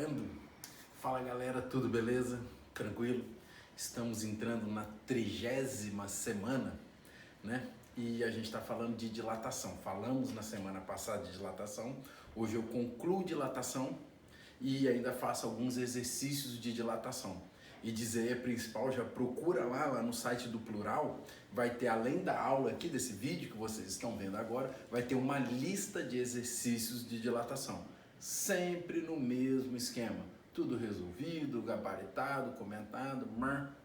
Valendo? Fala galera, tudo beleza? Tranquilo? Estamos entrando na 30ª semana, né? E a gente está falando de dilatação. Falamos na semana passada de dilatação, hoje eu concluo dilatação e ainda faço alguns exercícios de dilatação. E dizer principal, já procura lá no site do Plural, vai ter, além da aula aqui desse vídeo que vocês estão vendo agora, vai ter uma lista de exercícios de dilatação. Sempre no mesmo esquema, tudo resolvido, gabaritado, comentado,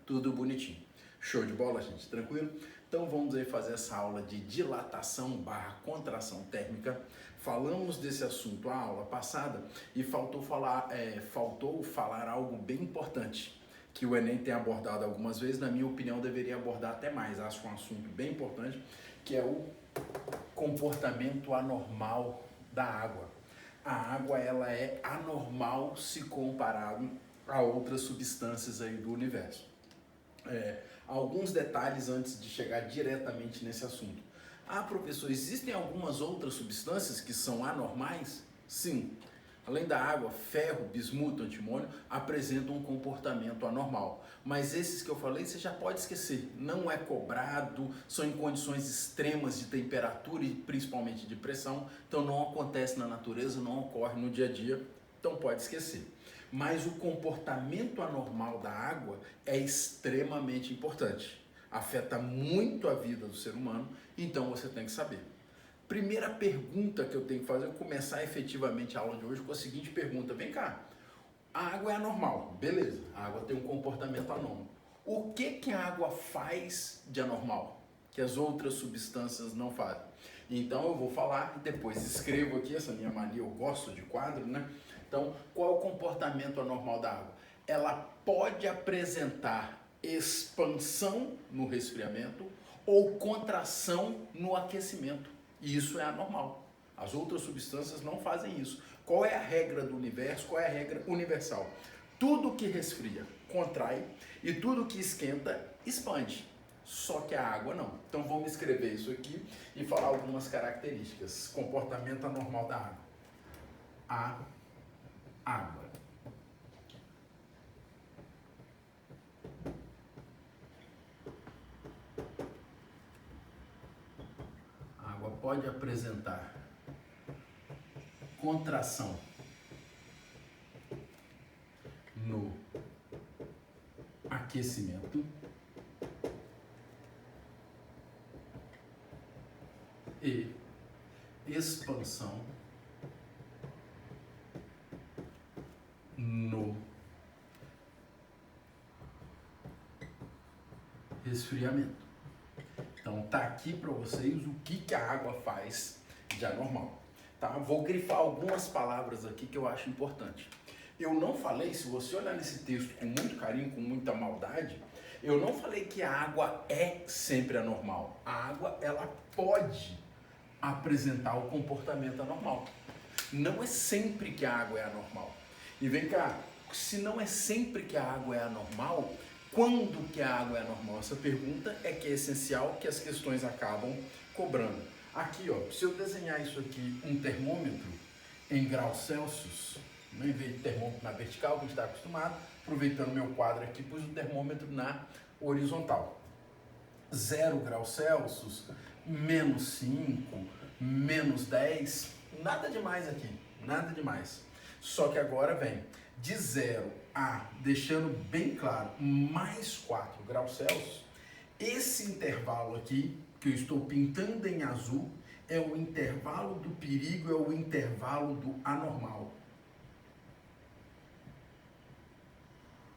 tudo bonitinho. Show de bola, gente, tranquilo? Então vamos aí fazer essa aula de dilatação / contração térmica. Falamos desse assunto a aula passada e faltou falar algo bem importante, que o Enem tem abordado algumas vezes, na minha opinião deveria abordar até mais, acho um assunto bem importante, que é o comportamento anormal da água. A água ela é anormal se comparado a outras substâncias aí do universo. Alguns detalhes antes de chegar diretamente nesse assunto. Professor, existem algumas outras substâncias que são anormais? Sim. Além da água, ferro, bismuto, antimônio apresentam um comportamento anormal. Mas esses que eu falei, você já pode esquecer. Não é cobrado, são em condições extremas de temperatura e principalmente de pressão. Então não acontece na natureza, não ocorre no dia a dia. Então pode esquecer. Mas o comportamento anormal da água é extremamente importante. Afeta muito a vida do ser humano, então você tem que saber. Primeira pergunta que eu tenho que fazer, eu começar efetivamente a aula de hoje com a seguinte pergunta. Vem cá, a água é anormal, beleza, a água tem um comportamento anômalo. O que a água faz de anormal, que as outras substâncias não fazem? Então eu vou falar e depois escrevo aqui, essa minha mania, eu gosto de quadro, né? Então, qual é o comportamento anormal da água? Ela pode apresentar expansão no resfriamento ou contração no aquecimento. E isso é anormal. As outras substâncias não fazem isso. Qual é a regra do universo? Qual é a regra universal? Tudo que resfria contrai e tudo que esquenta expande. Só que a água não. Então vamos escrever isso aqui e falar algumas características. Comportamento anormal da água. A água. Pode apresentar contração no aquecimento e expansão no resfriamento. Então tá aqui para vocês o que a água faz de anormal, tá? Vou grifar algumas palavras aqui que eu acho importante. Eu não falei, se você olhar nesse texto com muito carinho, com muita maldade, eu não falei que a água é sempre anormal. A água, ela pode apresentar o comportamento anormal. Não é sempre que a água é anormal. E vem cá, se não é sempre que a água é anormal, quando que a água é anormal? Essa pergunta é que é essencial, que as questões acabam cobrando. Aqui, ó, se eu desenhar isso aqui, um termômetro em graus Celsius, em vez de termômetro na vertical, que a gente está acostumado, aproveitando meu quadro aqui, pus o termômetro na horizontal. 0 graus Celsius, menos 5, menos 10, nada demais aqui, nada demais. Só que agora vem de 0 a, deixando bem claro, mais 4 graus Celsius, esse intervalo aqui, que eu estou pintando em azul, é o intervalo do perigo, é o intervalo do anormal.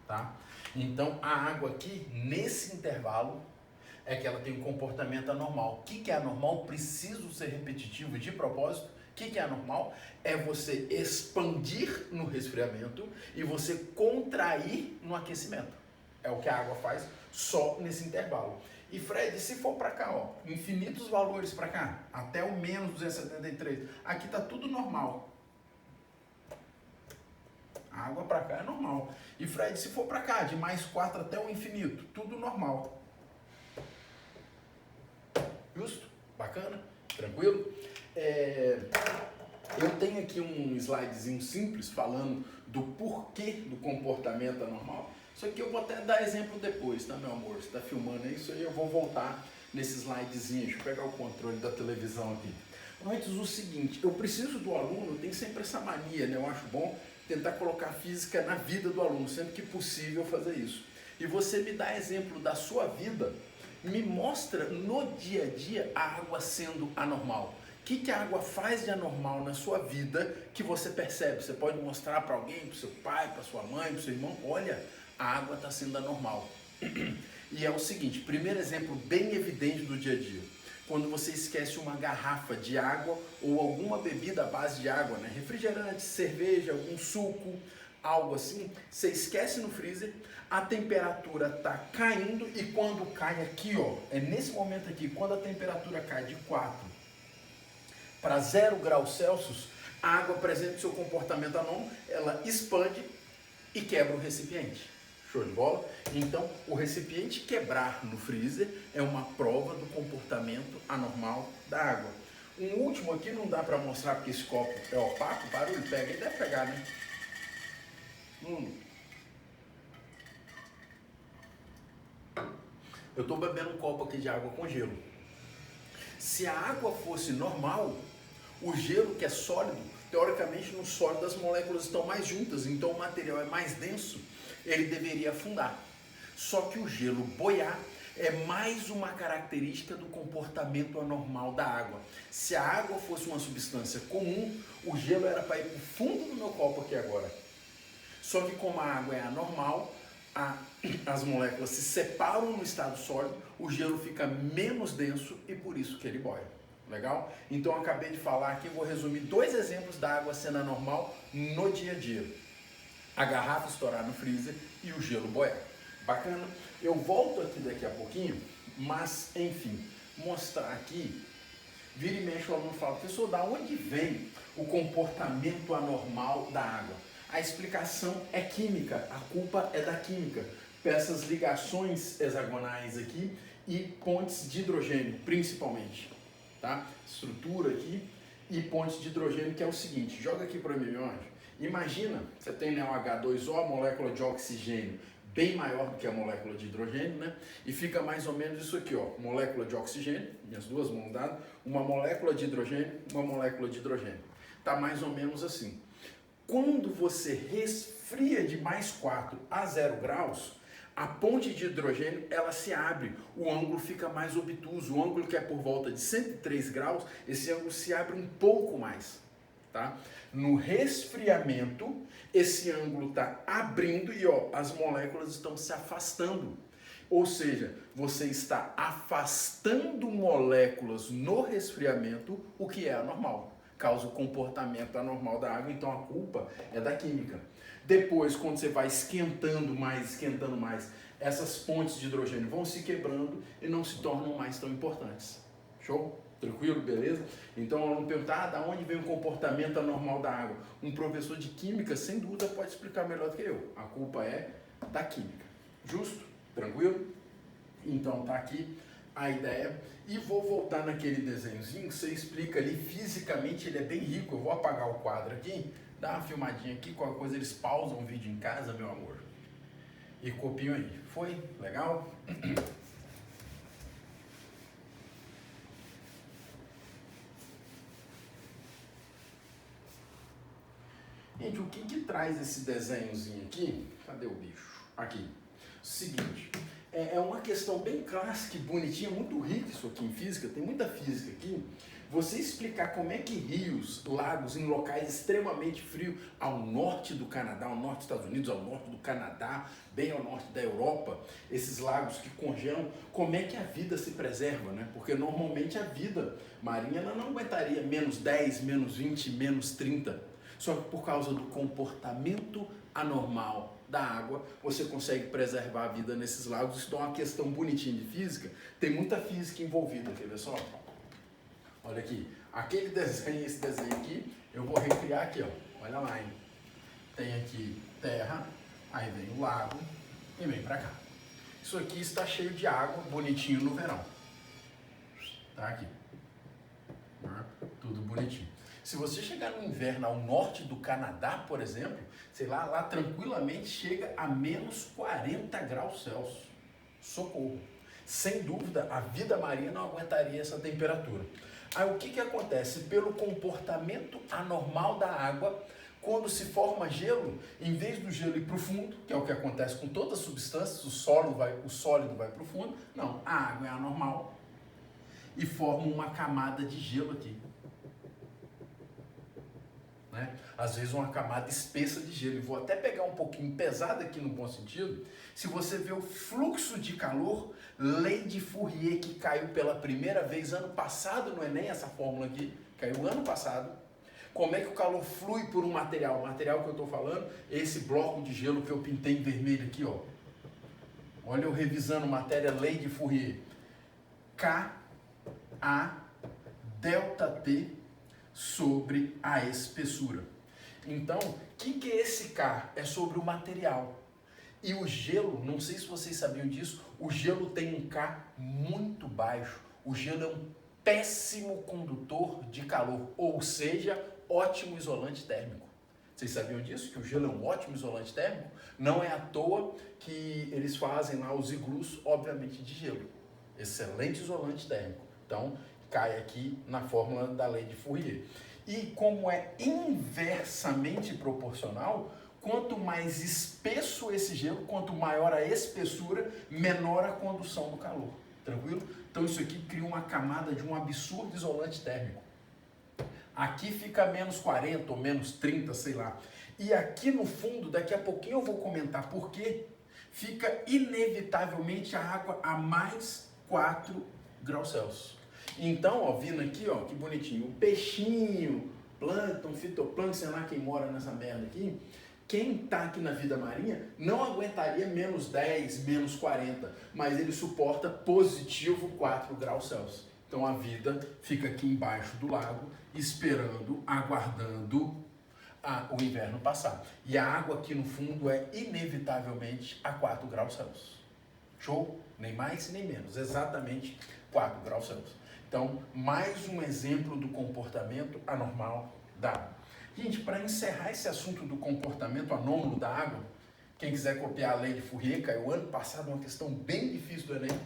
Tá? Então, a água aqui, nesse intervalo, é que ela tem um comportamento anormal. O que é anormal? Preciso ser repetitivo de propósito. O que é anormal? É você expandir no resfriamento e você contrair no aquecimento. É o que a água faz só nesse intervalo. E Fred, se for para cá, ó, infinitos valores para cá, até o menos 273, aqui está tudo normal. A água para cá é normal. E Fred, se for para cá, de mais 4 até o infinito, tudo normal. Justo? Bacana? Tranquilo? Eu tenho aqui um slidezinho simples falando do porquê do comportamento anormal. Isso aqui eu vou até dar exemplo depois, tá, meu amor? Você tá filmando isso aí, eu vou voltar nesse slidezinho. Deixa eu pegar o controle da televisão aqui. Antes, o seguinte, eu preciso do aluno, tem sempre essa mania, né? Eu acho bom tentar colocar física na vida do aluno, sempre que possível fazer isso. E você me dá exemplo da sua vida, me mostra no dia a dia a água sendo anormal. O que a água faz de anormal na sua vida que você percebe? Você pode mostrar para alguém, para o seu pai, para sua mãe, para o seu irmão, olha, a água está sendo anormal. E é o seguinte, primeiro exemplo bem evidente do dia a dia. Quando você esquece uma garrafa de água ou alguma bebida à base de água, né? Refrigerante, cerveja, algum suco, algo assim, você esquece no freezer, a temperatura está caindo e quando cai aqui, ó, é nesse momento aqui, quando a temperatura cai de 4 para 0 graus Celsius, a água presente no seu comportamento anômalo, ela expande e quebra o recipiente. Show de bola? Então, o recipiente quebrar no freezer é uma prova do comportamento anormal da água. Um último aqui não dá para mostrar porque esse copo é opaco, o barulho pega, ele deve pegar, né? Eu estou bebendo um copo aqui de água com gelo. Se a água fosse normal, o gelo que é sólido, teoricamente no sólido as moléculas estão mais juntas, então o material é mais denso, ele deveria afundar. Só que o gelo boiar é mais uma característica do comportamento anormal da água. Se a água fosse uma substância comum, o gelo era para ir para o fundo do meu copo aqui agora. Só que como a água é anormal, as moléculas se separam no estado sólido, o gelo fica menos denso e por isso que ele boia. Legal? Então eu acabei de falar aqui, vou resumir 2 exemplos da água sendo anormal no dia a dia. A garrafa estourar no freezer e o gelo boiar. Bacana? Eu volto aqui daqui a pouquinho, mas enfim, mostrar aqui, vira e mexe o aluno fala, professor, da onde vem o comportamento anormal da água? A explicação é química, a culpa é da química. Essas ligações hexagonais aqui e pontes de hidrogênio, principalmente. Tá? Estrutura aqui e pontes de hidrogênio, que é o seguinte, joga aqui para mim, meu anjo. Imagina, você tem, né, o H2O, a molécula de oxigênio, bem maior do que a molécula de hidrogênio, né? E fica mais ou menos isso aqui, ó, molécula de oxigênio, minhas duas mãos dadas, uma molécula de hidrogênio, uma molécula de hidrogênio. Tá mais ou menos assim. Quando você resfria de mais 4 a 0 graus, a ponte de hidrogênio ela se abre, o ângulo fica mais obtuso, o ângulo que é por volta de 103 graus, esse ângulo se abre um pouco mais. Tá? No resfriamento, esse ângulo está abrindo e ó, as moléculas estão se afastando. Ou seja, você está afastando moléculas no resfriamento, o que é anormal. Causa o comportamento anormal da água, então a culpa é da química. Depois, quando você vai esquentando mais, essas pontes de hidrogênio vão se quebrando e não se tornam mais tão importantes. Show? Tranquilo? Beleza? Então, o aluno perguntar, da onde vem o comportamento anormal da água? Um professor de química, sem dúvida, pode explicar melhor do que eu. A culpa é da química. Justo? Tranquilo? Então, tá aqui a ideia. E vou voltar naquele desenhozinho que você explica ali, fisicamente ele é bem rico. Eu vou apagar o quadro aqui, dar uma filmadinha aqui, qualquer coisa eles pausam o vídeo em casa, meu amor. E copiam aí. Foi? Legal? Gente, o que traz esse desenhozinho aqui? Cadê o bicho? Aqui. Seguinte, é uma questão bem clássica e bonitinha, muito rica isso aqui em física, tem muita física aqui. Você explicar como é que rios, lagos em locais extremamente frios, ao norte do Canadá, ao norte dos Estados Unidos, ao norte do Canadá, bem ao norte da Europa, esses lagos que congelam, como é que a vida se preserva, né? Porque normalmente a vida marinha ela não aguentaria menos 10, menos 20, menos 30. Só que por causa do comportamento anormal da água, você consegue preservar a vida nesses lagos. Isso é uma questão bonitinha de física, tem muita física envolvida, quer ver só? Olha aqui, aquele desenho, esse desenho aqui, eu vou recriar aqui, ó. Olha lá, hein? Tem aqui terra, aí vem o lago e vem pra cá. Isso aqui está cheio de água, bonitinho no verão. Tá aqui. Tudo bonitinho. Se você chegar no inverno ao norte do Canadá, por exemplo, sei lá tranquilamente chega a menos 40 graus Celsius. Socorro. Sem dúvida, a vida marinha não aguentaria essa temperatura. Aí o que acontece? Pelo comportamento anormal da água, quando se forma gelo, em vez do gelo ir para o fundo, que é o que acontece com todas as substâncias, o sólido vai para o fundo, não, a água é anormal e forma uma camada de gelo aqui. Né? Às vezes uma camada espessa de gelo. E vou até pegar um pouquinho pesado aqui no bom sentido. Se você vê o fluxo de calor, lei de Fourier, que caiu pela primeira vez ano passado no Enem, essa fórmula aqui, caiu ano passado. Como é que o calor flui por um material? O material que eu estou falando, esse bloco de gelo que eu pintei em vermelho aqui, ó. Olha eu revisando matéria, lei de Fourier. K, A, delta T sobre a espessura. Então, o que é esse K? É sobre o material. E o gelo, não sei se vocês sabiam disso, o gelo tem um K muito baixo. O gelo é um péssimo condutor de calor, ou seja, ótimo isolante térmico. Vocês sabiam disso? Que o gelo é um ótimo isolante térmico? Não é à toa que eles fazem lá os iglus, obviamente, de gelo. Excelente isolante térmico. Então, cai aqui na fórmula da lei de Fourier. E como é inversamente proporcional, quanto mais espesso esse gelo, quanto maior a espessura, menor a condução do calor. Tranquilo? Então isso aqui cria uma camada de um absurdo isolante térmico. Aqui fica menos 40 ou menos 30, sei lá. E aqui no fundo, daqui a pouquinho eu vou comentar por quê, fica inevitavelmente a água a mais 4 graus Celsius. Então, ó, vindo aqui, ó, que bonitinho, o peixinho, plâncton, fitoplâncton, sei lá quem mora nessa merda aqui, quem tá aqui na vida marinha não aguentaria menos 10, menos 40, mas ele suporta positivo 4 graus Celsius. Então a vida fica aqui embaixo do lago, esperando, aguardando o inverno passar. E a água aqui no fundo é inevitavelmente a 4 graus Celsius. Show? Nem mais nem menos, exatamente 4 graus Celsius. Então, mais um exemplo do comportamento anormal da água. Gente, para encerrar esse assunto do comportamento anômalo da água, quem quiser copiar a lei de Fourier, caiu ano passado uma questão bem difícil do Enem,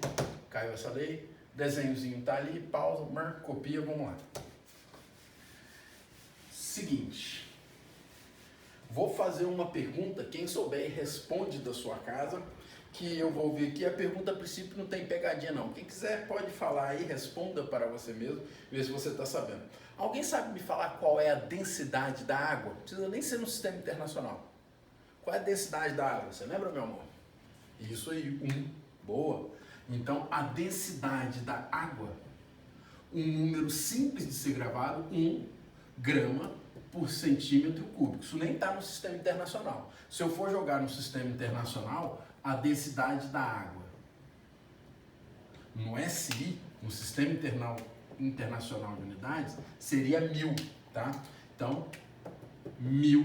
caiu essa lei, desenhozinho tá ali, pausa, copia, vamos lá. Seguinte, vou fazer uma pergunta, quem souber responde da sua casa, que eu vou ver aqui, a pergunta a princípio não tem pegadinha não. Quem quiser pode falar aí, responda para você mesmo, ver se você está sabendo. Alguém sabe me falar qual é a densidade da água? Não precisa nem ser no sistema internacional. Qual é a densidade da água? Você lembra, meu amor? Isso aí, 1. Boa. Então, a densidade da água, um número simples de ser gravado, 1 grama por centímetro cúbico. Isso nem está no sistema internacional. Se eu for jogar no sistema internacional, a densidade da água no SI, no Sistema Internacional de Unidades, seria 1000, tá? Então, 1000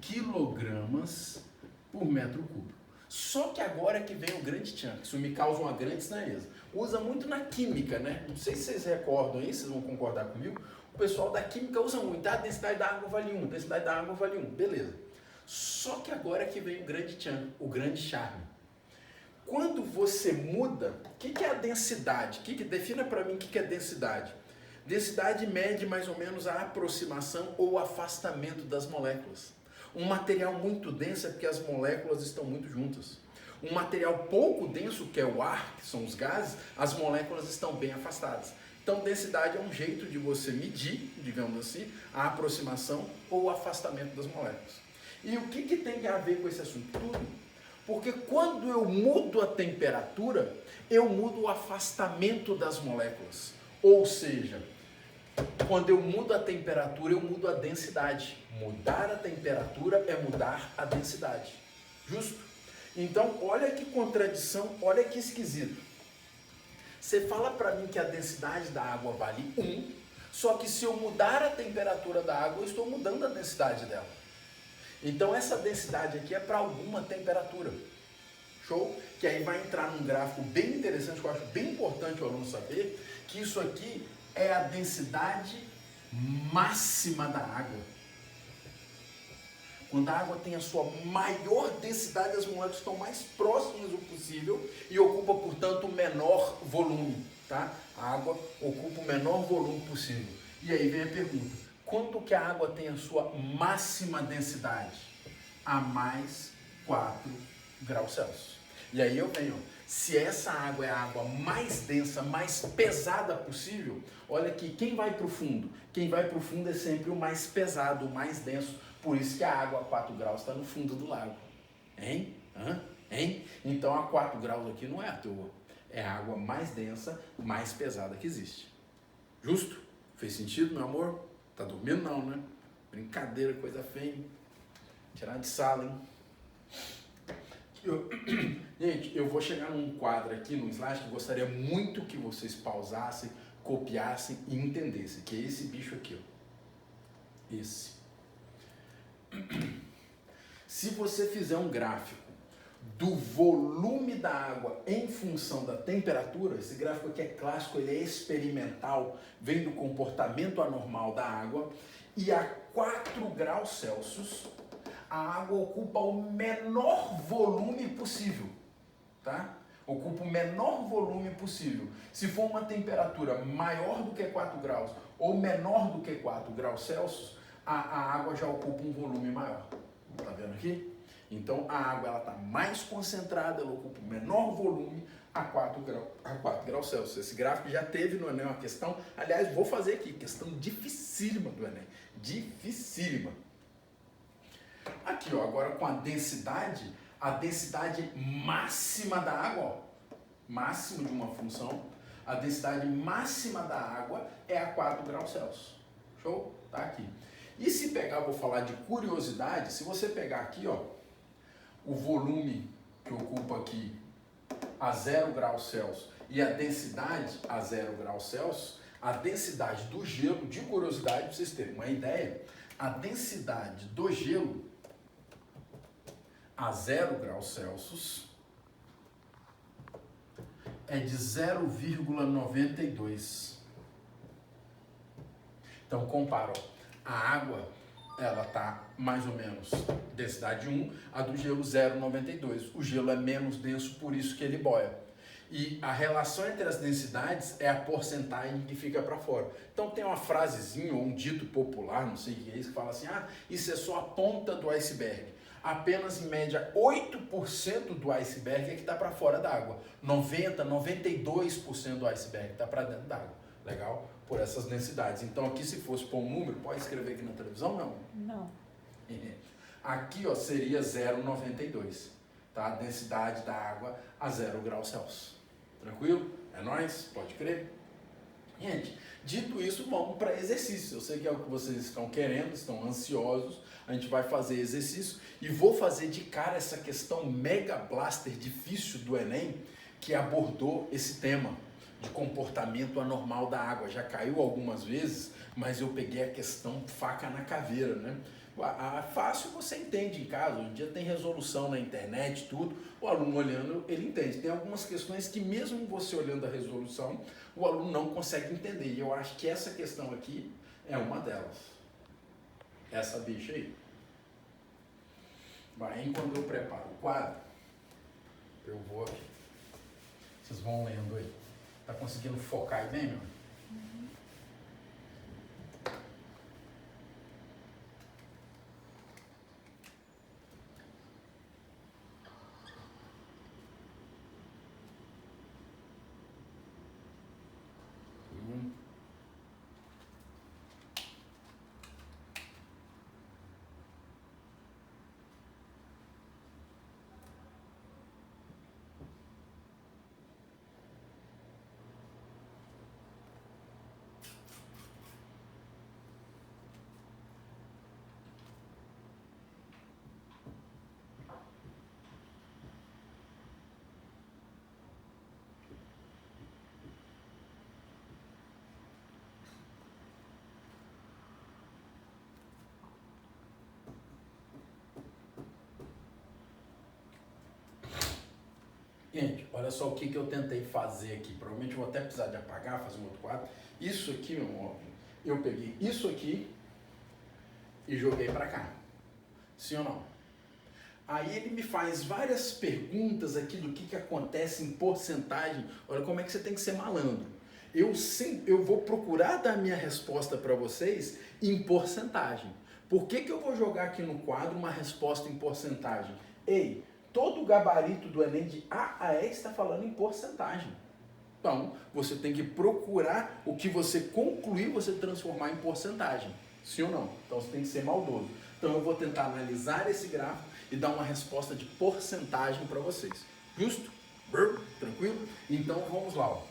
quilogramas por metro cúbico. Só que agora é que vem o grande tchan, isso me causa uma grande estranheza. Usa muito na química, né? Não sei se vocês recordam aí, vocês vão concordar comigo. O pessoal da química usa muito, a densidade da água vale 1, a densidade da água vale 1, beleza. Só que agora é que vem o grande tchan, o grande charme. Quando você muda, o que é a densidade? Defina para mim o que é densidade. Densidade mede mais ou menos a aproximação ou afastamento das moléculas. Um material muito denso é porque as moléculas estão muito juntas. Um material pouco denso, que é o ar, que são os gases, as moléculas estão bem afastadas. Então, densidade é um jeito de você medir, digamos assim, a aproximação ou o afastamento das moléculas. E o que tem a ver com esse assunto? Tudo. Porque quando eu mudo a temperatura, eu mudo o afastamento das moléculas. Ou seja, quando eu mudo a temperatura, eu mudo a densidade. Mudar a temperatura é mudar a densidade. Justo? Então, olha que contradição, olha que esquisito. Você fala para mim que a densidade da água vale 1, só que se eu mudar a temperatura da água, eu estou mudando a densidade dela. Então essa densidade aqui é para alguma temperatura. Show? Que aí vai entrar num gráfico bem interessante, que eu acho bem importante o aluno saber, que isso aqui é a densidade máxima da água. Quando a água tem a sua maior densidade, as moléculas estão mais próximas do possível e ocupa, portanto, o menor volume, tá? A água ocupa o menor volume possível. E aí vem a pergunta, quanto que a água tem a sua máxima densidade? A mais 4 graus Celsius. E aí eu venho, se essa água é a água mais densa, mais pesada possível, olha aqui, quem vai para o fundo? Quem vai para o fundo é sempre o mais pesado, o mais denso. Por isso que a água a 4 graus está no fundo do lago. Hein? Hein? Então a 4 graus aqui não é à toa. É a água mais densa, mais pesada que existe. Justo? Fez sentido, meu amor? Tá dormindo não, né? Brincadeira, coisa feia. Tirar de sala, hein? Gente, eu vou chegar num quadro aqui, no slide, que eu gostaria muito que vocês pausassem, copiassem e entendessem, que é esse bicho aqui, ó. Esse. Se você fizer um gráfico do volume da água em função da temperatura, esse gráfico aqui é clássico, ele é experimental, vem do comportamento anormal da água, e a 4 graus Celsius, a água ocupa o menor volume possível, tá? Ocupa o menor volume possível. Se for uma temperatura maior do que 4 graus ou menor do que 4 graus Celsius, a água já ocupa um volume maior. Tá vendo aqui? Então a água ela está mais concentrada, ela ocupa o menor volume a 4 graus Celsius. Esse gráfico já teve no Enem uma questão, aliás, vou fazer aqui, questão dificílima do Enem. Dificílima. Aqui, ó, agora com a densidade máxima da água, ó, máximo de uma função, a densidade máxima da água é a 4 graus Celsius. Show? Tá aqui. E se pegar, vou falar de curiosidade, se você pegar aqui, ó, o volume que ocupa aqui a 0 graus Celsius e a densidade a 0 graus Celsius, a densidade do gelo, de curiosidade, para vocês terem uma ideia, a densidade do gelo a 0 graus Celsius é de 0,92. Então, compara, ó. A água, ela está mais ou menos densidade 1, a do gelo 0,92. O gelo é menos denso, por isso que ele boia. E a relação entre as densidades é a porcentagem que fica para fora. Então tem uma frasezinha ou um dito popular, não sei o que é isso, que fala assim, isso é só a ponta do iceberg. Apenas em média 8% do iceberg é que está para fora da água. 92% do iceberg está para dentro da água. Legal? Por essas densidades. Então aqui, se fosse pôr um número, pode escrever aqui na televisão, não? Não. Aqui, ó, seria 0,92, tá? A densidade da água a 0 graus Celsius. Tranquilo? É nóis? Pode crer? Gente, dito isso, vamos para exercício. Eu sei que é o que vocês estão querendo, estão ansiosos. A gente vai fazer exercício e vou fazer de cara essa questão mega blaster difícil do Enem, que abordou esse tema de comportamento anormal da água. Já caiu algumas vezes, mas eu peguei a questão faca na caveira, né? Fácil você entende em casa, hoje em dia tem resolução na internet, tudo, o aluno olhando, ele entende. Tem algumas questões que mesmo você olhando a resolução, o aluno não consegue entender, e eu acho que essa questão aqui é uma delas. Essa bicha aí. Vai, enquanto eu preparo o quadro, eu vou aqui. Vocês vão lendo aí. Tá conseguindo focar aí bem, meu? Gente, olha só o que eu tentei fazer aqui. Provavelmente eu vou até precisar de apagar, fazer um outro quadro. Isso aqui, meu amor, eu peguei isso aqui e joguei para cá. Sim ou não? Aí ele me faz várias perguntas aqui do que acontece em porcentagem. Olha como é que você tem que ser malandro. Eu vou procurar dar minha resposta para vocês em porcentagem. Por que eu vou jogar aqui no quadro uma resposta em porcentagem? Ei, todo o gabarito do Enem de A a E está falando em porcentagem. Então, você tem que procurar o que você concluir, você transformar em porcentagem. Sim ou não? Então, você tem que ser maldoso. Então, eu vou tentar analisar esse gráfico e dar uma resposta de porcentagem para vocês. Justo? Tranquilo? Então, vamos lá. Ó.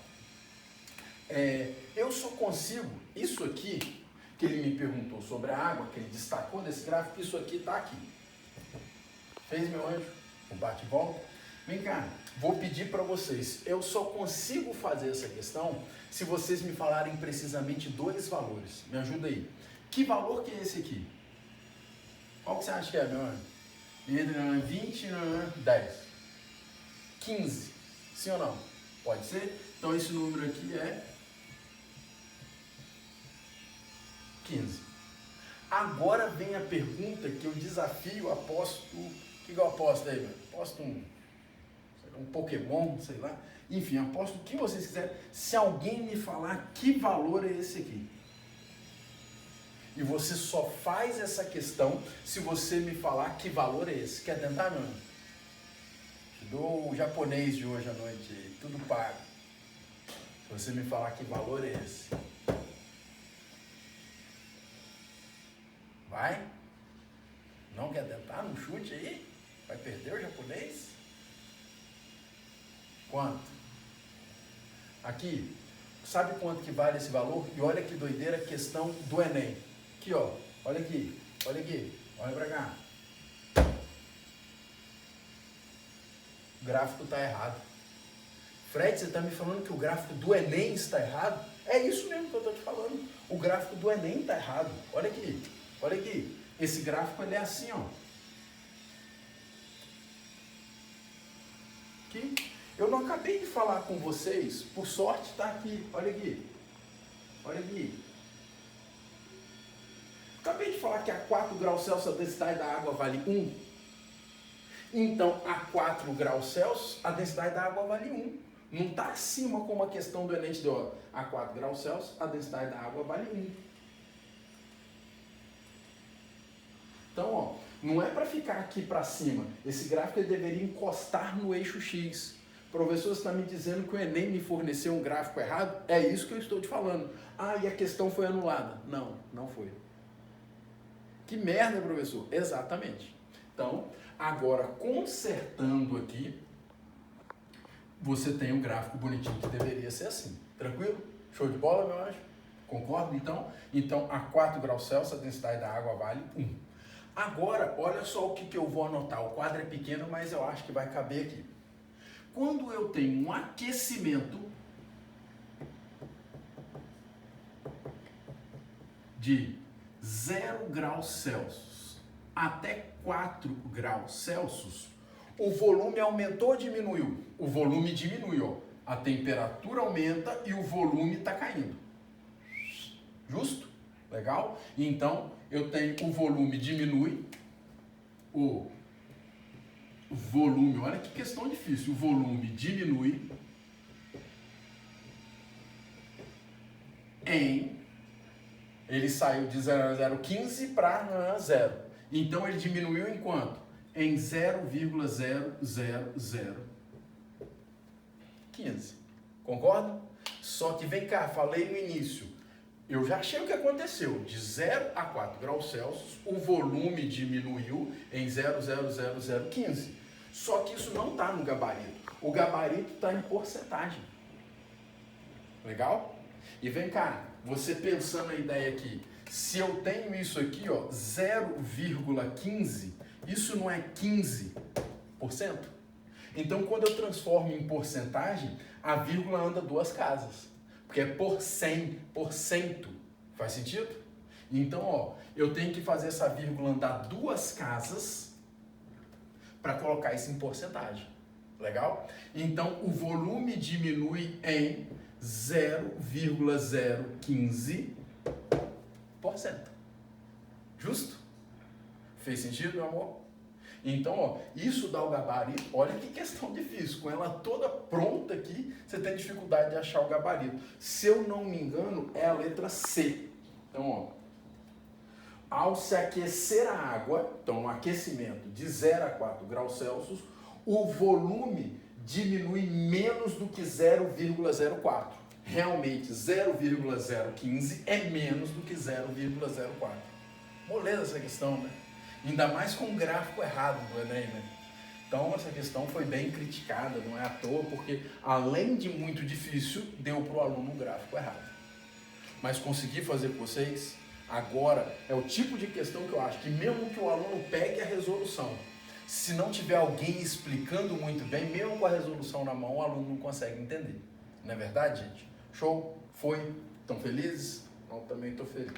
Eu só consigo, isso aqui, que ele me perguntou sobre a água, que ele destacou desse gráfico, isso aqui está aqui. Fez, meu anjo? O bate e volta? Vem cá, vou pedir para vocês, eu só consigo fazer essa questão se vocês me falarem precisamente dois valores. Me ajuda aí. Que valor que é esse aqui? Qual que você acha que é, meu anjo? Entre 20 e 10. 15. Sim ou não? Pode ser? Então esse número aqui é 15. Agora vem a pergunta que eu desafio, aposto. O que eu aposto aí, velho? Aposto um Pokémon, sei lá. Enfim, aposto o que vocês quiserem. Se alguém me falar que valor é esse aqui. E você só faz essa questão se você me falar que valor é esse. Quer tentar, meu irmão? Te dou o japonês de hoje à noite, tudo pago. Se você me falar que valor é esse. Vai? Não quer tentar no chute aí? Vai perder o japonês? Quanto? Aqui, sabe quanto que vale esse valor? E olha que doideira a questão do Enem. Aqui, ó, olha aqui, olha pra cá. O gráfico está errado. Fred, você está me falando que o gráfico do Enem está errado? É isso mesmo que eu estou te falando. O gráfico do Enem está errado. Olha aqui, olha aqui. Esse gráfico ele é assim, ó. Aqui. Eu não acabei de falar com vocês, por sorte está aqui. Olha aqui. Olha aqui. Acabei de falar que a 4 graus Celsius a densidade da água vale 1. Então, a 4 graus Celsius, a densidade da água vale 1. Não está acima como a questão do Enem te deu. A 4 graus Celsius, a densidade da água vale 1. Então, ó, não é para ficar aqui para cima. Esse gráfico ele deveria encostar no eixo X. Professor, você está me dizendo que o Enem me forneceu um gráfico errado? É isso que eu estou te falando. Ah, e a questão foi anulada. Não, não foi. Que merda, professor. Exatamente. Então, agora, consertando aqui, você tem um gráfico bonitinho que deveria ser assim. Tranquilo? Show de bola, meu anjo? Concordo, então? Então, a 4 graus Celsius, a densidade da água vale 1. Agora, olha só o que eu vou anotar. O quadro é pequeno, mas eu acho que vai caber aqui. Quando eu tenho um aquecimento de 0 graus Celsius até 4 graus Celsius, o volume aumentou ou diminuiu? O volume diminuiu, ó. A temperatura aumenta e o volume está caindo. Justo? Legal? Então, eu tenho o volume diminui, o volume, olha que questão difícil, o volume diminui ele saiu de 0,015 para 0. Então, ele diminuiu em quanto? Em 0,0015. Concorda? Só que vem cá, falei no início. Eu já achei o que aconteceu. De 0 a 4 graus Celsius, o volume diminuiu em 0,00015. Só que isso não está no gabarito. O gabarito está em porcentagem. Legal? E vem cá, você pensando a ideia aqui, se eu tenho isso aqui, ó, 0,15, isso não é 15%? Então, quando eu transformo em porcentagem, a vírgula anda duas casas. Porque é por 100%. Faz sentido? Então, ó, eu tenho que fazer essa vírgula andar duas casas para colocar isso em porcentagem. Legal? Então, o volume diminui em 0,015 porcento. Justo? Fez sentido, meu amor? Então, ó, isso dá o gabarito. Olha que questão difícil. Com ela toda pronta aqui, você tem dificuldade de achar o gabarito. Se eu não me engano, é a letra C. Então, ó, ao se aquecer a água, então um aquecimento de 0 a 4 graus Celsius, o volume diminui menos do que 0,04. Realmente, 0,015 é menos do que 0,04. Moleza essa questão, né? Ainda mais com o gráfico errado do Enem, né? Então essa questão foi bem criticada, não é à toa, porque além de muito difícil, deu para o aluno um gráfico errado. Mas consegui fazer com vocês, agora é o tipo de questão que eu acho que mesmo que o aluno pegue a resolução, se não tiver alguém explicando muito bem, mesmo com a resolução na mão, o aluno não consegue entender. Não é verdade, gente? Show? Foi? Estão felizes? Eu também estou feliz.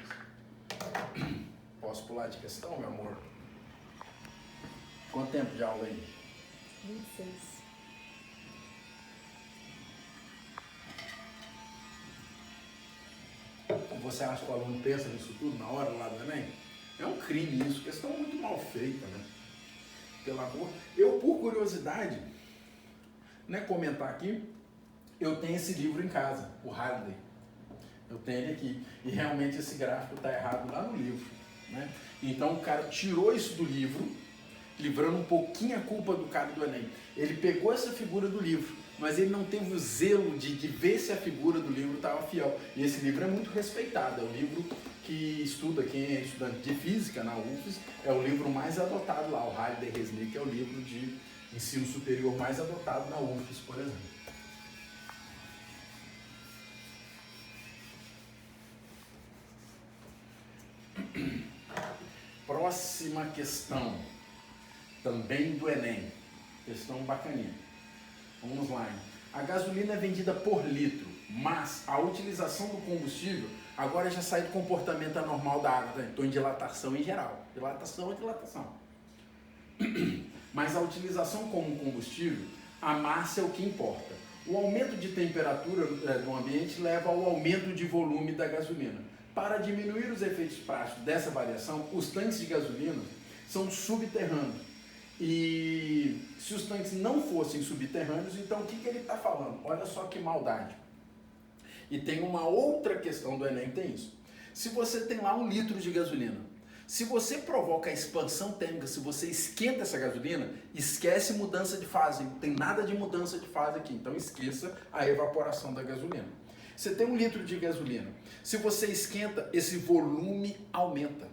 Posso pular de questão, meu amor? Quanto tempo de aula aí? 26. Você acha que o aluno pensa nisso tudo na hora lá do Enem? É um crime isso, questão muito mal feita, né? Pelo amor. Eu, por curiosidade, né, comentar aqui, eu tenho esse livro em casa, o Halliday. Eu tenho ele aqui. E realmente esse gráfico está errado lá no livro, né? Então o cara tirou isso do livro, livrando um pouquinho a culpa do cara do Enem. Ele pegou essa figura do livro, mas ele não teve o zelo de ver se a figura do livro estava fiel. E esse livro é muito respeitado, é o livro que estuda, quem é estudante de física na UFES, é o livro mais adotado lá, o Halliday-Resnick é o livro de ensino superior mais adotado na UFES, por exemplo. Próxima questão, também do Enem, questão bacaninha. Vamos lá. A gasolina é vendida por litro, mas a utilização do combustível agora já sai do comportamento anormal da água, tá? Então em dilatação em geral. Dilatação é dilatação. Mas a utilização como combustível, a massa é o que importa. O aumento de temperatura do ambiente leva ao aumento de volume da gasolina. Para diminuir os efeitos práticos dessa variação, os tanques de gasolina são subterrâneos. E se os tanques não fossem subterrâneos, então o que ele está falando? Olha só que maldade. E tem uma outra questão do Enem, tem isso. Se você tem lá 1 litro de gasolina, se você provoca a expansão térmica, se você esquenta essa gasolina, esquece mudança de fase, não tem nada de mudança de fase aqui, então esqueça a evaporação da gasolina. Você tem 1 litro de gasolina, se você esquenta, esse volume aumenta.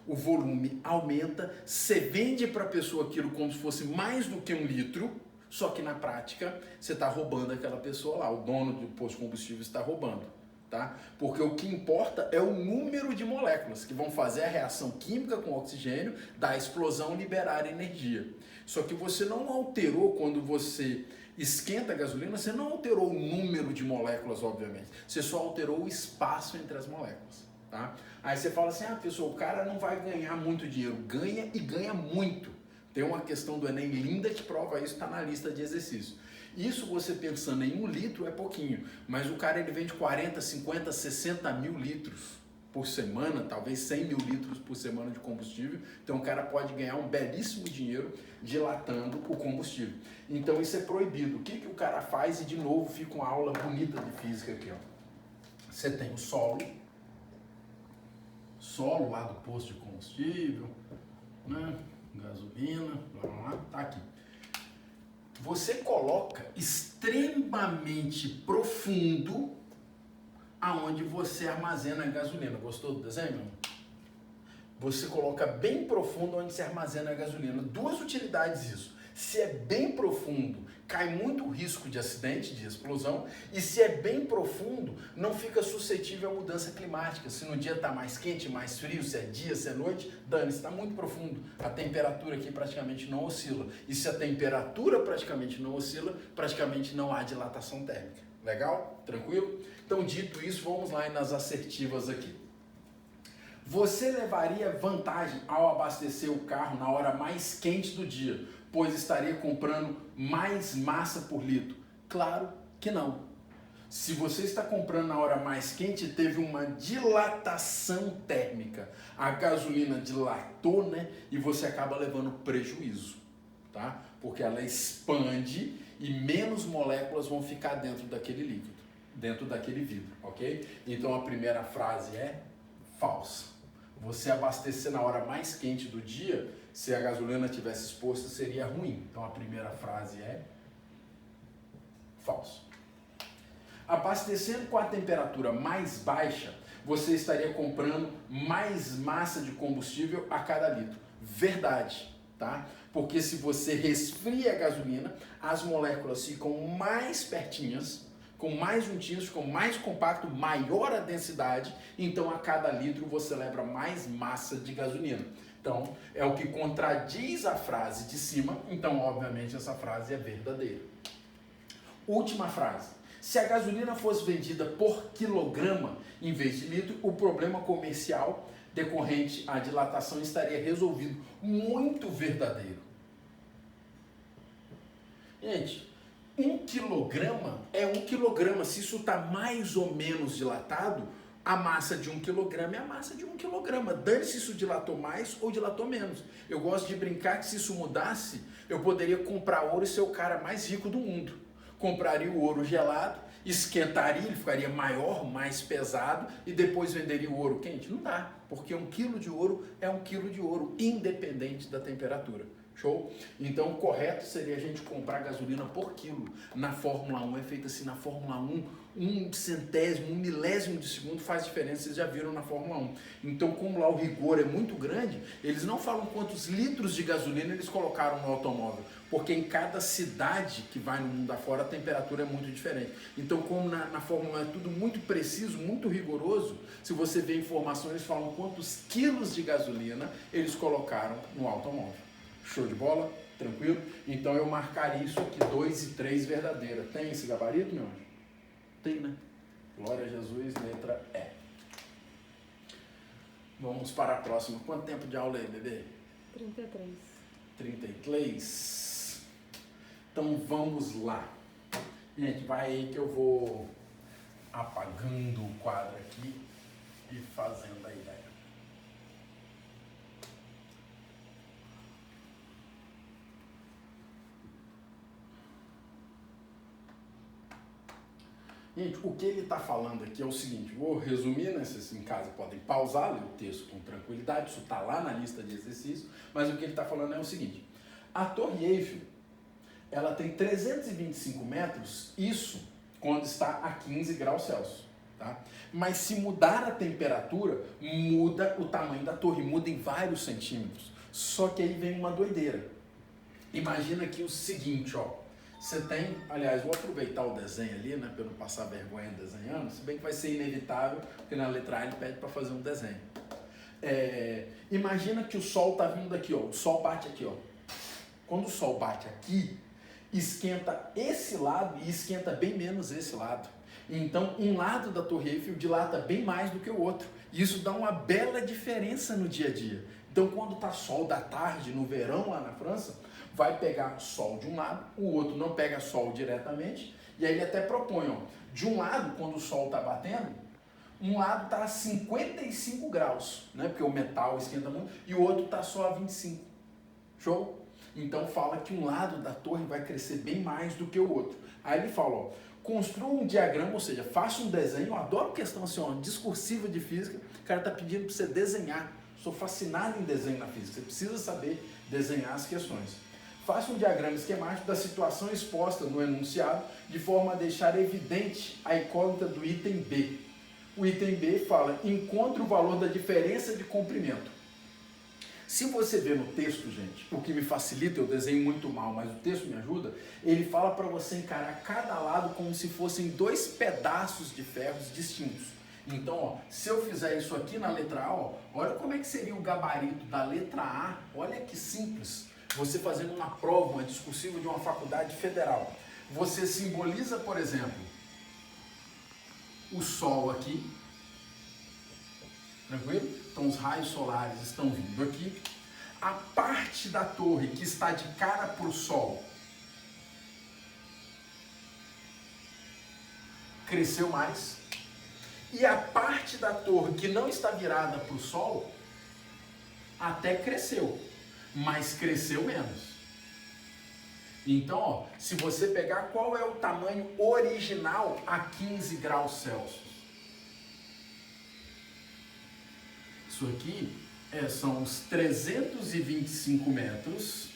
O volume aumenta, você vende para a pessoa aquilo como se fosse mais do que 1 litro, só que na prática você está roubando aquela pessoa lá, o dono do posto de combustível está roubando, tá? Porque o que importa é o número de moléculas que vão fazer a reação química com o oxigênio, dar explosão, liberar energia. Só que você não alterou quando você esquenta a gasolina, você não alterou o número de moléculas, obviamente, você só alterou o espaço entre as moléculas, tá? Aí você fala assim, pessoal, o cara não vai ganhar muito dinheiro. Ganha e ganha muito. Tem uma questão do Enem linda que prova isso, está na lista de exercícios. Isso você pensando em 1 litro é pouquinho, mas o cara ele vende 40, 50, 60 mil litros por semana, talvez 100 mil litros por semana de combustível. Então o cara pode ganhar um belíssimo dinheiro dilatando o combustível. Então isso é proibido. O que o cara faz? E de novo fica uma aula bonita de física aqui, ó. Você tem o solo lá do posto de combustível, né? Gasolina, blá blá blá, tá aqui. Você coloca extremamente profundo aonde você armazena a gasolina. Gostou do desenho? Você coloca bem profundo onde se armazena a gasolina. 2 utilidades isso. Se é bem profundo, cai muito o risco de acidente, de explosão, e se é bem profundo, não fica suscetível à mudança climática. Se no dia está mais quente, mais frio, se é dia, se é noite, dane-se, está muito profundo. A temperatura aqui praticamente não oscila. E se a temperatura praticamente não oscila, praticamente não há dilatação térmica. Legal? Tranquilo? Então, dito isso, vamos lá nas assertivas aqui. Você levaria vantagem ao abastecer o carro na hora mais quente do dia, pois estaria comprando mais massa por litro? Claro que não. Se você está comprando na hora mais quente, teve uma dilatação térmica. A gasolina dilatou, né? E você acaba levando prejuízo, tá? Porque ela expande e menos moléculas vão ficar dentro daquele líquido, dentro daquele vidro, ok? Então a primeira frase é falsa. Você abastecer na hora mais quente do dia, se a gasolina tivesse exposta, seria ruim. Então a primeira frase é falso. Abastecendo com a temperatura mais baixa, você estaria comprando mais massa de combustível a cada litro. Verdade, tá? Porque se você resfria a gasolina, as moléculas ficam mais pertinhas, com mais juntinhas, ficam mais compacto, maior a densidade, então a cada litro você leva mais massa de gasolina. Então, é o que contradiz a frase de cima, então obviamente essa frase é verdadeira. Última frase. Se a gasolina fosse vendida por quilograma em vez de litro, o problema comercial decorrente à dilatação estaria resolvido. Muito verdadeiro. Gente, 1 quilograma é 1 quilograma. Se isso está mais ou menos dilatado, a massa de 1 quilograma é a massa de 1 quilograma. Dane-se se isso dilatou mais ou dilatou menos. Eu gosto de brincar que se isso mudasse, eu poderia comprar ouro e ser o cara mais rico do mundo. Compraria o ouro gelado, esquentaria, ele ficaria maior, mais pesado e depois venderia o ouro quente? Não dá, porque 1 quilo de ouro é 1 quilo de ouro, independente da temperatura. Show? Então o correto seria a gente comprar gasolina por quilo. Na Fórmula 1 é feito assim, na Fórmula 1, 1 centésimo, 1 milésimo de segundo faz diferença, vocês já viram na Fórmula 1. Então como lá o rigor é muito grande, eles não falam quantos litros de gasolina eles colocaram no automóvel, porque em cada cidade que vai no mundo afora a temperatura é muito diferente. Então como na Fórmula 1 é tudo muito preciso, muito rigoroso, se você vê informação eles falam quantos quilos de gasolina eles colocaram no automóvel. Show de bola? Tranquilo? Então eu marcaria isso aqui, 2 e 3 verdadeira. Tem esse gabarito, meu anjo? Tem, né? Glória a Jesus, letra E. Vamos para a próxima. Quanto tempo de aula aí, bebê? 33. 33. Então vamos lá. Gente, vai aí que eu vou apagando o quadro aqui e fazendo a ideia. Gente, o que ele está falando aqui é o seguinte, vou resumir, né? Vocês em casa podem pausar, ler o texto com tranquilidade, isso está lá na lista de exercícios, mas o que ele está falando é o seguinte, a Torre Eiffel, ela tem 325 metros, isso quando está a 15 graus Celsius, tá? Mas se mudar a temperatura, muda o tamanho da torre, muda em vários centímetros, só que aí vem uma doideira. Imagina aqui o seguinte, ó. Você tem, aliás, vou aproveitar o desenho ali, né, para eu não passar vergonha desenhando, se bem que vai ser inevitável, porque na letra A ele pede para fazer um desenho. Imagina que o sol está vindo daqui, ó, o sol bate aqui, ó. Quando o sol bate aqui, esquenta esse lado e esquenta bem menos esse lado. Então, um lado da Torre Eiffel dilata bem mais do que o outro. E isso dá uma bela diferença no dia a dia. Então, quando está sol da tarde, no verão lá na França, vai pegar sol de um lado, o outro não pega sol diretamente, e aí ele até propõe, ó, de um lado, quando o sol está batendo, um lado está a 55 graus, né, porque o metal esquenta muito, e o outro está só a 25. Show? Então fala que um lado da torre vai crescer bem mais do que o outro. Aí ele fala, ó, construa um diagrama, ou seja, faça um desenho, eu adoro questão assim, ó, discursiva de física, o cara está pedindo para você desenhar, sou fascinado em desenho na física, você precisa saber desenhar as questões. Faça um diagrama esquemático da situação exposta no enunciado, de forma a deixar evidente a incógnita do item B. O item B fala, encontre o valor da diferença de comprimento. Se você vê no texto, gente, o que me facilita, eu desenho muito mal, mas o texto me ajuda, ele fala para você encarar cada lado como se fossem 2 pedaços de ferros distintos. Então, ó, se eu fizer isso aqui na letra A, ó, olha como é que seria o gabarito da letra A, olha que simples. Você fazendo uma prova, uma discursiva de uma faculdade federal. Você simboliza, por exemplo, o Sol aqui, tranquilo? Então os raios solares estão vindo aqui. A parte da torre que está de cara para o Sol cresceu mais. E a parte da torre que não está virada para o sol, até cresceu, mas cresceu menos. Então, ó, se você pegar qual é o tamanho original a 15 graus Celsius. Isso aqui são os 325 metros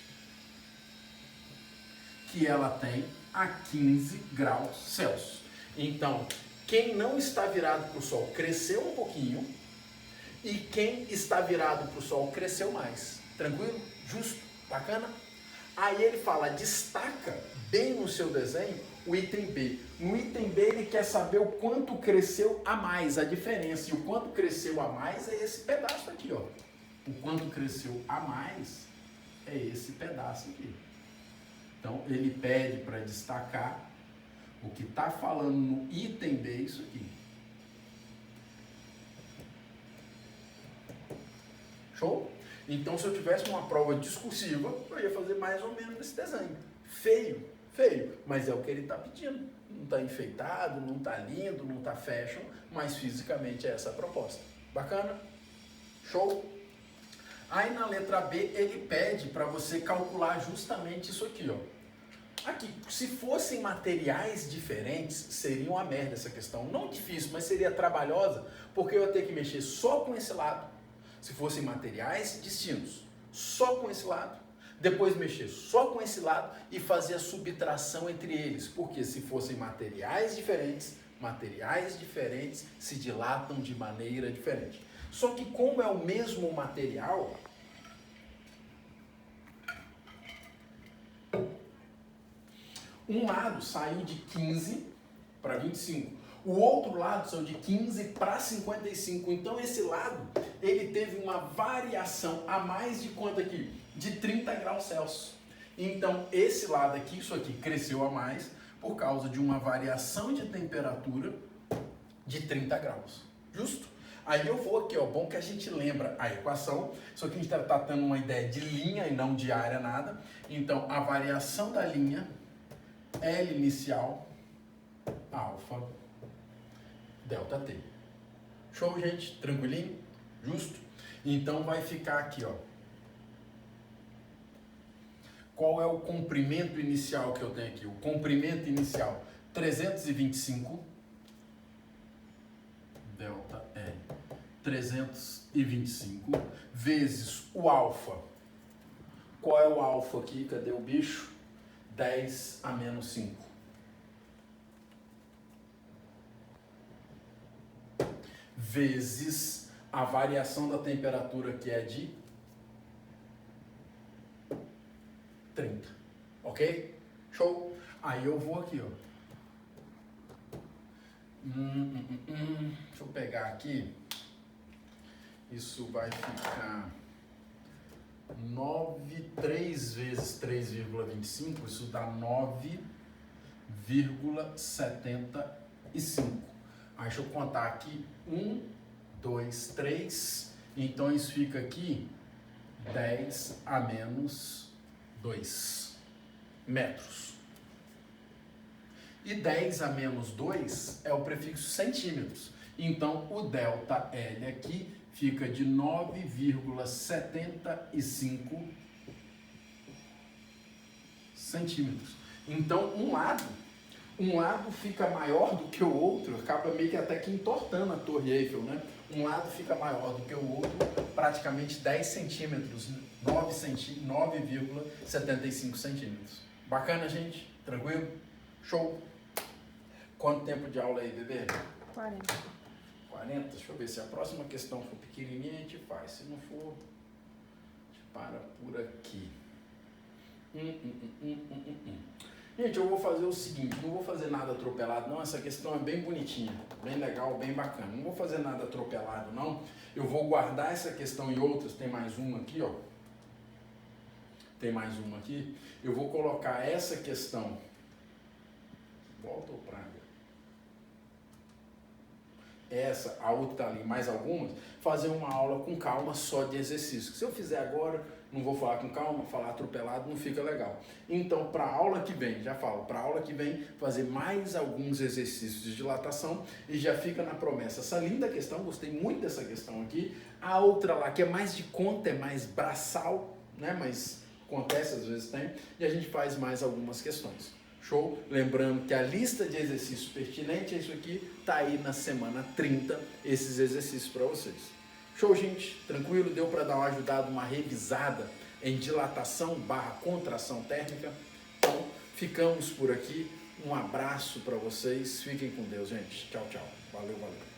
que ela tem a 15 graus Celsius. Então, quem não está virado para o sol cresceu um pouquinho e quem está virado para o sol cresceu mais. Tranquilo? Justo? Bacana? Aí ele fala, destaca bem no seu desenho o item B. No item B ele quer saber o quanto cresceu a mais, a diferença. E o quanto cresceu a mais é esse pedaço aqui, ó. O quanto cresceu a mais é esse pedaço aqui. Então ele pede para destacar o que está falando no item B, isso aqui. Show? Então, se eu tivesse uma prova discursiva, eu ia fazer mais ou menos esse desenho. Feio, feio, mas é o que ele está pedindo. Não está enfeitado, não está lindo, não está fashion, mas fisicamente é essa a proposta. Bacana? Show? Aí na letra B, ele pede para você calcular justamente isso aqui, ó. Aqui, se fossem materiais diferentes, seria uma merda essa questão. Não difícil, mas seria trabalhosa, porque eu ia ter que mexer só com esse lado. Se fossem materiais distintos, só com esse lado, depois mexer só com esse lado e fazer a subtração entre eles, porque se fossem materiais diferentes se dilatam de maneira diferente. Só que como é o mesmo material, um lado saiu de 15 para 25. O outro lado saiu de 15 para 55. Então esse lado, ele teve uma variação a mais de quanto aqui? De 30 graus Celsius. Então esse lado aqui, isso aqui, cresceu a mais por causa de uma variação de temperatura de 30 graus. Justo? Aí eu vou aqui, ó, bom que a gente lembra a equação, só que a gente está tendo uma ideia de linha e não de área nada. Então a variação da linha, L inicial, alfa, delta T. Show, gente? Tranquilinho? Justo? Então vai ficar aqui, ó. Qual é o comprimento inicial que eu tenho aqui? O comprimento inicial, 325, delta L, 325, vezes o alfa. Qual é o alfa aqui? Cadê o bicho? 10 a menos 5. Vezes a variação da temperatura, que é de 30. Ok? Show? Aí eu vou aqui, ó. Deixa eu pegar aqui. Isso vai ficar 3 vezes 3,25. Isso dá 9,75. Aí deixa eu contar aqui, 1, 2, 3, então isso fica aqui 10 a menos 2 metros. E 10 a menos 2 é o prefixo centímetros. Então o delta L aqui fica de 9,75 centímetros. Então um lado fica maior do que o outro, acaba meio que até que entortando a Torre Eiffel, né? Um lado fica maior do que o outro, praticamente 10 centímetros, 9,75 centímetros. Bacana, gente? Tranquilo? Show? Quanto tempo de aula aí, bebê? 40. 40? Deixa eu ver, se a próxima questão for pequenininha, a gente faz. Se não for, a gente para por aqui. Gente, eu vou fazer o seguinte, não vou fazer nada atropelado não, essa questão é bem bonitinha, bem legal, bem bacana. Não vou fazer nada atropelado não, eu vou guardar essa questão e outras, tem mais uma aqui, ó. Tem mais uma aqui. Eu vou colocar essa questão, volta ou praga? Essa, a outra tá ali, mais algumas, fazer uma aula com calma só de exercício. Se eu fizer agora, não vou falar com calma, falar atropelado não fica legal. Então, para a aula que vem, já falo, para a aula que vem, fazer mais alguns exercícios de dilatação e já fica na promessa. Essa linda questão, gostei muito dessa questão aqui. A outra lá, que é mais de conta, é mais braçal, né? Mas acontece, às vezes tem, e a gente faz mais algumas questões. Show? Lembrando que a lista de exercícios pertinente é isso aqui, tá aí na semana 30, esses exercícios para vocês. Show, gente? Tranquilo? Deu para dar uma ajudada, uma revisada em dilatação / contração térmica? Então, ficamos por aqui. Um abraço para vocês. Fiquem com Deus, gente. Tchau, tchau. Valeu, valeu.